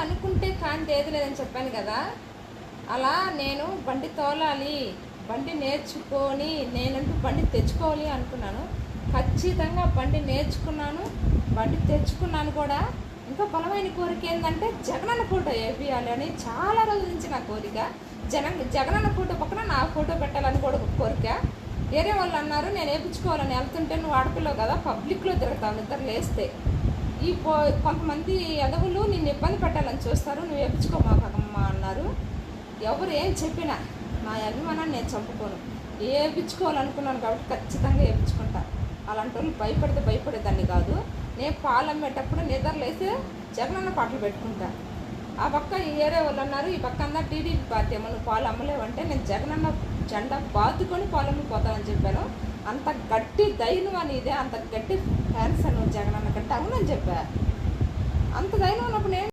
అనుకుంటే కాంతి ఏది లేదని చెప్పాను కదా. అలా నేను బండి తోలాలి, బండి నేర్చుకొని నేనంటూ బండి తెచ్చుకోవాలి అనుకున్నాను. ఖచ్చితంగా బండి నేర్చుకున్నాను, బండి తెచ్చుకున్నాను కూడా. ఇంకా బలమైన కోరిక ఏంటంటే జగనన్న ఫోటో వేపియాలి అని చాలా రోజుల నుంచి నా కోరిక. జగనన్న ఫోటో పక్కన నా ఫోటో పెట్టాలని కూడా ఒక కోరిక. వేరే వాళ్ళు అన్నారు నేను వేయించుకోవాలని వెళ్తుంటే, నువ్వు ఆడపిల్లవు కదా పబ్లిక్లో తిరుగుతావు నిద్ర లేస్తే, కొంతమంది ఎదవులు నిన్ను ఇబ్బంది పెట్టాలని చూస్తారు, నువ్వు వేయించుకోమాకమ్మా అన్నారు. ఎవరు ఏం చెప్పినా నా అభిమానాన్ని నేను చంపుకోను. వేయించుకోవాలనుకున్నాను కాబట్టి ఖచ్చితంగా వేయించుకుంటా. అలాంటి వాళ్ళు భయపడేదాన్ని కాదు. నేను పాలు అమ్మేటప్పుడు నిద్రలేసి జగనన్న పాటలు పెట్టుకుంటా. ఆ పక్క వేరే వాళ్ళు అన్నారు, ఈ పక్క అంతా టీడీపీ పార్టీ ఏమో నువ్వు పాలు అమ్మలేవంటే నేను జగనన్న జెండా బాదుకొని పాలు అమ్మిపోతానని చెప్పాను. అంత గట్టి ధైర్యం అని ఇదే, అంత గట్టి ఫ్యాన్స్ నువ్వు జగనన్న కంటే అవునని చెప్పా. అంత ధైర్యం ఉన్నప్పుడు నేను